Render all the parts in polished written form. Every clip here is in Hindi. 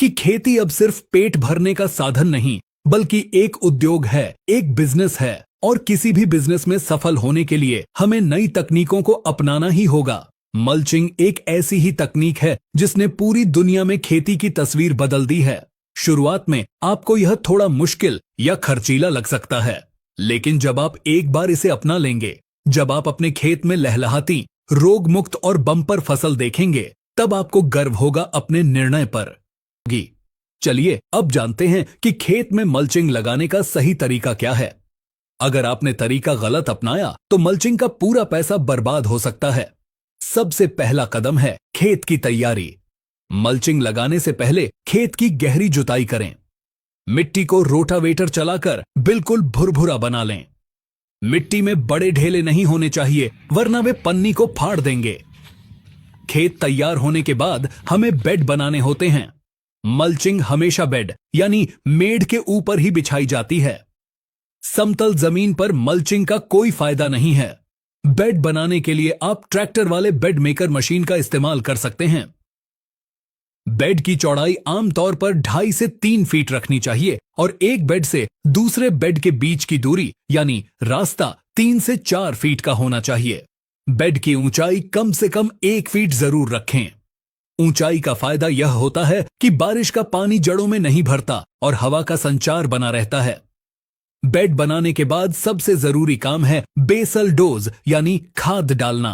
कि खेती अब सिर्फ पेट भरने का साधन नहीं बल्कि एक उद्योग है, एक बिजनेस है। और किसी भी बिजनेस में सफल होने के लिए हमें नई तकनीकों को अपनाना ही होगा। मल्चिंग एक ऐसी ही तकनीक है जिसने पूरी दुनिया में खेती की तस्वीर बदल दी है। शुरुआत में आपको यह थोड़ा मुश्किल या खर्चीला लग सकता है, लेकिन जब आप एक बार इसे अपना लेंगे, जब आप अपने खेत में लहलहाती, रोग मुक्त और बम्पर फसल देखेंगे, तब आपको गर्व होगा अपने निर्णय पर। चलिए अब जानते हैं कि खेत में मल्चिंग लगाने का सही तरीका क्या है। अगर आपने तरीका गलत अपनाया तो मल्चिंग का पूरा पैसा बर्बाद हो सकता है। सबसे पहला कदम है खेत की तैयारी। मल्चिंग लगाने से पहले खेत की गहरी जुताई करें। मिट्टी को रोटावेटर चलाकर बिल्कुल भुरभुरा बना लें। मिट्टी में बड़े ढेले नहीं होने चाहिए, वरना वे पन्नी को फाड़ देंगे। खेत तैयार होने के बाद हमें बेड बनाने होते हैं। मल्चिंग हमेशा बेड यानी मेड़ के ऊपर ही बिछाई जाती है। समतल जमीन पर मल्चिंग का कोई फायदा नहीं है। बेड बनाने के लिए आप ट्रैक्टर वाले बेड मेकर मशीन का इस्तेमाल कर सकते हैं। बेड की चौड़ाई आमतौर पर 2.5 से 3 फीट रखनी चाहिए और एक बेड से दूसरे बेड के बीच की दूरी यानी रास्ता 3 से 4 फीट का होना चाहिए। बेड की ऊंचाई कम से कम 1 फीट जरूर रखें। ऊंचाई का फायदा यह होता है कि बारिश का पानी जड़ों में नहीं भरता और हवा का संचार बना रहता है। बेड बनाने के बाद सबसे जरूरी काम है बेसल डोज यानी खाद डालना।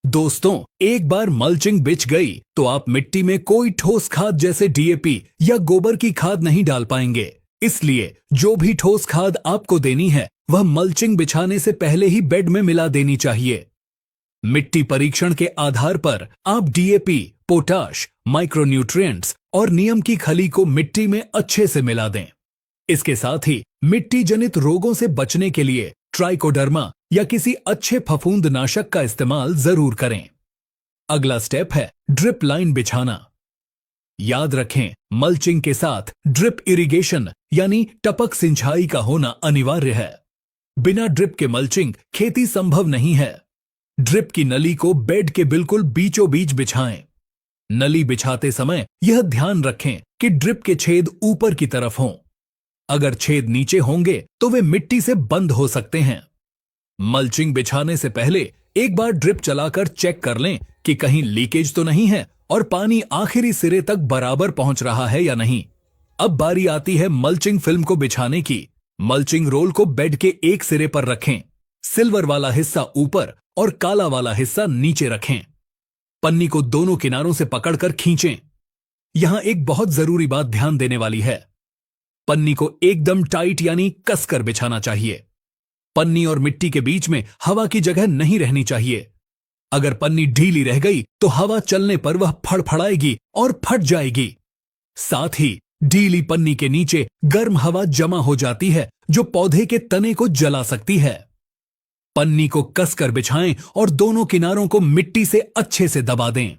दोस्तों, एक बार मल्चिंग बिछ गई तो आप मिट्टी में कोई ठोस खाद जैसे डीएपी या गोबर की खाद नहीं डाल पाएंगे। इसलिए जो भी ठोस खाद आपको देनी है वह मल्चिंग बिछाने से पहले ही बेड में मिला देनी चाहिए। मिट्टी परीक्षण के आधार पर आप डीएपी, पोटाश, माइक्रोन्यूट्रिएंट्स और नीम की खली को मिट्टी में अच्छे से मिला दें। इसके साथ ही मिट्टी जनित रोगों से बचने के लिए ट्राइकोडर्मा या किसी अच्छे फफूंदनाशक का इस्तेमाल जरूर करें। अगला स्टेप है ड्रिप लाइन बिछाना। याद रखें, मल्चिंग के साथ ड्रिप इरिगेशन यानी टपक सिंचाई का होना अनिवार्य है। बिना ड्रिप के मल्चिंग खेती संभव नहीं है। ड्रिप की नली को बेड के बिल्कुल बीचों बीच बिछाएं। नली बिछाते समय यह ध्यान रखें कि ड्रिप के छेद ऊपर की तरफ हों। अगर छेद नीचे होंगे तो वे मिट्टी से बंद हो सकते हैं। मल्चिंग बिछाने से पहले एक बार ड्रिप चलाकर चेक कर लें कि कहीं लीकेज तो नहीं है और पानी आखिरी सिरे तक बराबर पहुंच रहा है या नहीं। अब बारी आती है मल्चिंग फिल्म को बिछाने की। मल्चिंग रोल को बेड के एक सिरे पर रखें। सिल्वर वाला हिस्सा ऊपर और काला वाला हिस्सा नीचे रखें। पन्नी को दोनों किनारों से पकड़कर खींचें। यहां एक बहुत जरूरी बात ध्यान देने वाली है। पन्नी को एकदम टाइट यानी कसकर बिछाना चाहिए। पन्नी और मिट्टी के बीच में हवा की जगह नहीं रहनी चाहिए। अगर पन्नी ढीली रह गई तो हवा चलने पर वह फड़फड़ाएगी और फट जाएगी। साथ ही ढीली पन्नी के नीचे गर्म हवा जमा हो जाती है जो पौधे के तने को जला सकती है। पन्नी को कसकर बिछाएं और दोनों किनारों को मिट्टी से अच्छे से दबा दें।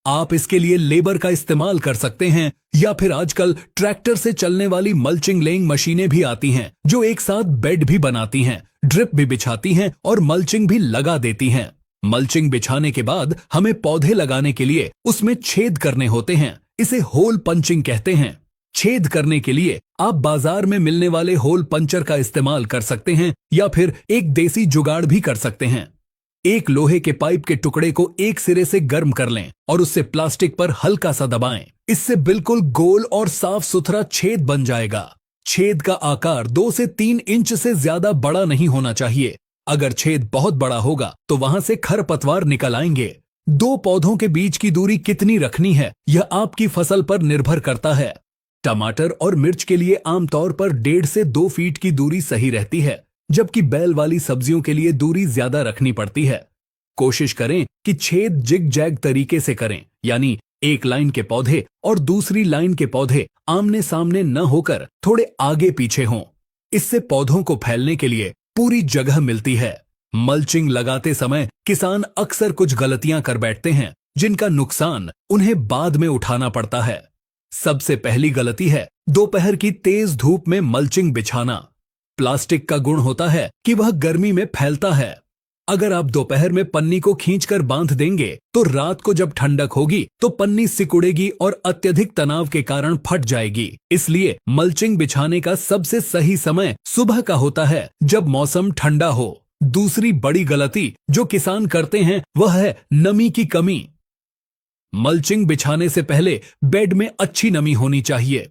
आप इसके लिए लेबर का इस्तेमाल कर सकते हैं या फिर आजकल ट्रैक्टर से चलने वाली मल्चिंग लेइंग मशीनें भी आती हैं जो एक साथ बेड भी बनाती हैं, ड्रिप भी बिछाती हैं और मल्चिंग भी लगा देती हैं। मल्चिंग बिछाने के बाद हमें पौधे लगाने के लिए उसमें छेद करने होते हैं। इसे होल पंचिंग कहते हैं। छेद करने के लिए आप बाजार में मिलने वाले होल पंचर का इस्तेमाल कर सकते हैं या फिर एक देसी जुगाड़ भी कर सकते हैं। एक लोहे के पाइप के टुकड़े को एक सिरे से गर्म कर लें और उससे प्लास्टिक पर हल्का सा दबाएं। इससे बिल्कुल गोल और साफ सुथरा छेद बन जाएगा। छेद का आकार 2 से 3 इंच से ज्यादा बड़ा नहीं होना चाहिए। अगर छेद बहुत बड़ा होगा तो वहां से खरपतवार निकल आएंगे। 2 पौधों के बीच की दूरी कितनी रखनी है यह आपकी फसल पर निर्भर करता है। टमाटर और मिर्च के लिए आमतौर पर 1.5 से 2 फीट की दूरी सही रहती है, जबकि बैल वाली सब्जियों के लिए दूरी ज्यादा रखनी पड़ती है। कोशिश करें कि छेद जिग जैग तरीके से करें, यानी एक लाइन के पौधे और दूसरी लाइन के पौधे आमने सामने न होकर थोड़े आगे पीछे हों। इससे पौधों को फैलने के लिए पूरी जगह मिलती है। मल्चिंग लगाते समय किसान अक्सर कुछ गलतियां कर बैठते हैं जिनका नुकसान उन्हें बाद में उठाना पड़ता है। सबसे पहली गलती है दोपहर की तेज धूप में मल्चिंग बिछाना। प्लास्टिक का गुण होता है कि वह गर्मी में फैलता है। अगर आप दोपहर में पन्नी को खींचकर बांध देंगे तो रात को जब ठंडक होगी तो पन्नी सिकुड़ेगी और अत्यधिक तनाव के कारण फट जाएगी। इसलिए मल्चिंग बिछाने का सबसे सही समय सुबह का होता है जब मौसम ठंडा हो। दूसरी बड़ी गलती जो किसान करते हैं वह है नमी की कमी। मल्चिंग बिछाने से पहले बेड में अच्छी नमी होनी चाहिए।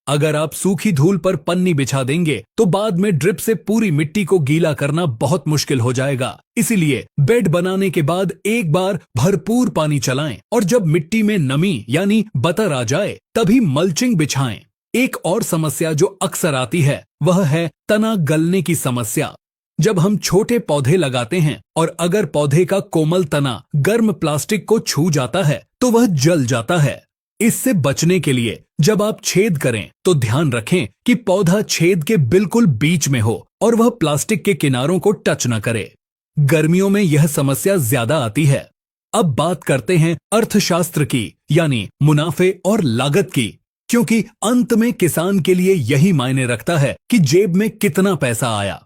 अगर आप सूखी धूल पर पन्नी बिछा देंगे तो बाद में ड्रिप से पूरी मिट्टी को गीला करना बहुत मुश्किल हो जाएगा। इसीलिए बेड बनाने के बाद एक बार भरपूर पानी चलाएं और जब मिट्टी में नमी यानी बतर आ जाए तभी मल्चिंग बिछाएं। एक और समस्या जो अक्सर आती है वह है तना गलने की समस्या। जब हम छोटे पौधे लगाते हैं और अगर पौधे का कोमल तना गर्म प्लास्टिक को छू जाता है तो वह जल जाता है। इससे बचने के लिए जब आप छेद करें तो ध्यान रखें कि पौधा छेद के बिल्कुल बीच में हो और वह प्लास्टिक के किनारों को टच न करे। गर्मियों में यह समस्या ज्यादा आती है। अब बात करते हैं अर्थशास्त्र की, यानी मुनाफे और लागत की, क्योंकि अंत में किसान के लिए यही मायने रखता है कि जेब में कितना पैसा आया।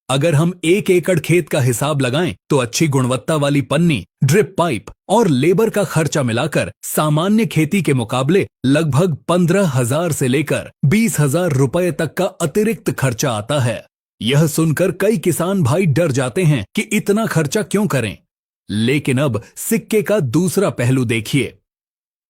अगर हम 1 एकड़ खेत का हिसाब लगाएं तो अच्छी गुणवत्ता वाली पन्नी, ड्रिप पाइप और लेबर का खर्चा मिलाकर सामान्य खेती के मुकाबले लगभग 15,000 से लेकर 20,000 रुपए तक का अतिरिक्त खर्चा आता है। यह सुनकर कई किसान भाई डर जाते हैं कि इतना खर्चा क्यों करें। लेकिन अब सिक्के का दूसरा पहलू देखिए।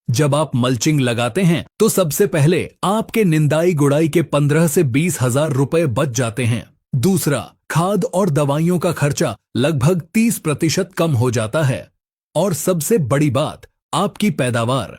जब आप मल्चिंग लगाते हैं तो सबसे पहले आपके निंदाई गुड़ाई के 15 से 20,000 रुपए बच जाते हैं। दूसरा, खाद और दवाइयों का खर्चा लगभग 30% कम हो जाता है। और सबसे बड़ी बात, आपकी पैदावार।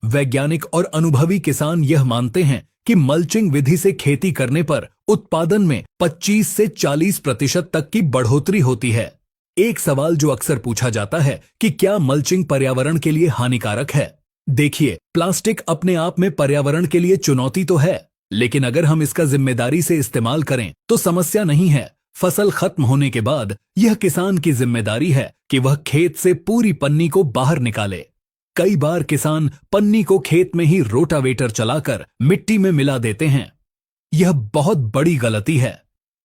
वैज्ञानिक और अनुभवी किसान यह मानते हैं कि मल्चिंग विधि से खेती करने पर उत्पादन में 25 से 40% तक की बढ़ोतरी होती है। एक सवाल जो अक्सर पूछा जाता है कि क्या मल्चिंग पर्यावरण के लिए हानिकारक है? देखिए, प्लास्टिक अपने आप में पर्यावरण के लिए चुनौती तो है, लेकिन अगर हम इसका जिम्मेदारी से इस्तेमाल करें तो समस्या नहीं है। फसल खत्म होने के बाद यह किसान की जिम्मेदारी है कि वह खेत से पूरी पन्नी को बाहर निकाले। कई बार किसान पन्नी को खेत में ही रोटावेटर चलाकर मिट्टी में मिला देते हैं। यह बहुत बड़ी गलती है।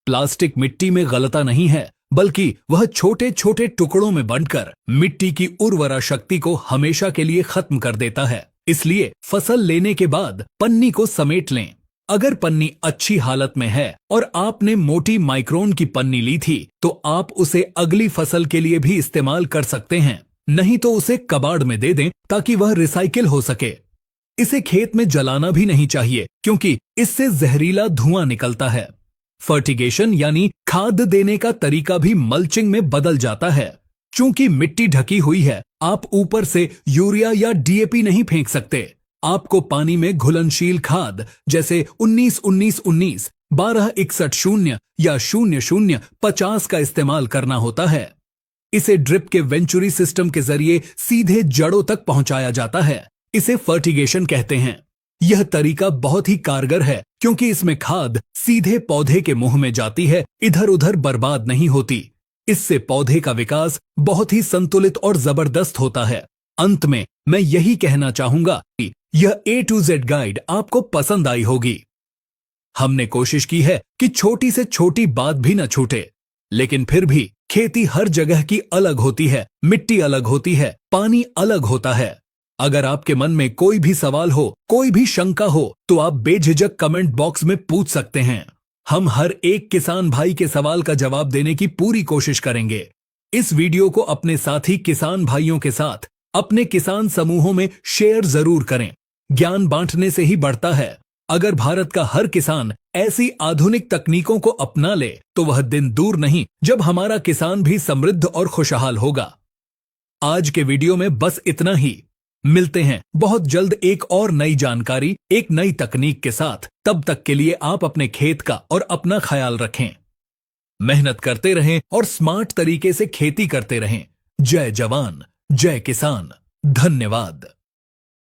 प्लास्टिक मिट्टी में गलता नहीं है, बल्कि वह छोटे छोटे टुकड़ों में बंटकर मिट्टी की उर्वरा शक्ति को हमेशा के लिए खत्म कर देता है। इसलिए फसल लेने के बाद पन्नी को समेट लें। अगर पन्नी अच्छी हालत में है और आपने मोटी माइक्रोन की पन्नी ली थी तो आप उसे अगली फसल के लिए भी इस्तेमाल कर सकते हैं। नहीं तो उसे कबाड़ में दे दें ताकि वह रिसाइकिल हो सके। इसे खेत में जलाना भी नहीं चाहिए क्योंकि इससे जहरीला धुआं निकलता है। फर्टिगेशन यानी खाद देने का तरीका भी मल्चिंग में बदल जाता है। चूंकि मिट्टी ढकी हुई है, आप ऊपर से यूरिया या डीएपी नहीं फेंक सकते। आपको पानी में घुलनशील खाद जैसे 19-19-19, 12-61-0 या 00-50 का इस्तेमाल करना होता है। इसे ड्रिप के वेंचुरी सिस्टम के जरिए सीधे जड़ों तक पहुंचाया जाता है। इसे फर्टिगेशन कहते हैं। यह तरीका बहुत ही कारगर है क्योंकि इसमें खाद सीधे पौधे के मुंह में जाती है, इधर उधर बर्बाद नहीं होती। इससे पौधे का विकास बहुत ही संतुलित और जबरदस्त होता है। अंत में मैं यही कहना चाहूंगा कि यह A to Z गाइड आपको पसंद आई होगी। हमने कोशिश की है कि छोटी से छोटी बात भी न छूटे, लेकिन फिर भी खेती हर जगह की अलग होती है, मिट्टी अलग होती है, पानी अलग होता है। अगर आपके मन में कोई भी सवाल हो, कोई भी शंका हो तो आप बेझिझक कमेंट बॉक्स में पूछ सकते हैं। हम हर एक किसान भाई के सवाल का जवाब देने की पूरी कोशिश करेंगे। इस वीडियो को अपने साथी किसान भाइयों के साथ अपने किसान समूहों में शेयर जरूर करें। ज्ञान बांटने से ही बढ़ता है। अगर भारत का हर किसान ऐसी आधुनिक तकनीकों को अपना ले तो वह दिन दूर नहीं जब हमारा किसान भी समृद्ध और खुशहाल होगा। आज के वीडियो में बस इतना ही। मिलते हैं बहुत जल्द एक और नई जानकारी, एक नई तकनीक के साथ। तब तक के लिए आप अपने खेत का और अपना ख्याल रखें। मेहनत करते रहें और स्मार्ट तरीके से खेती करते रहें। जय जवान, जय किसान। धन्यवाद।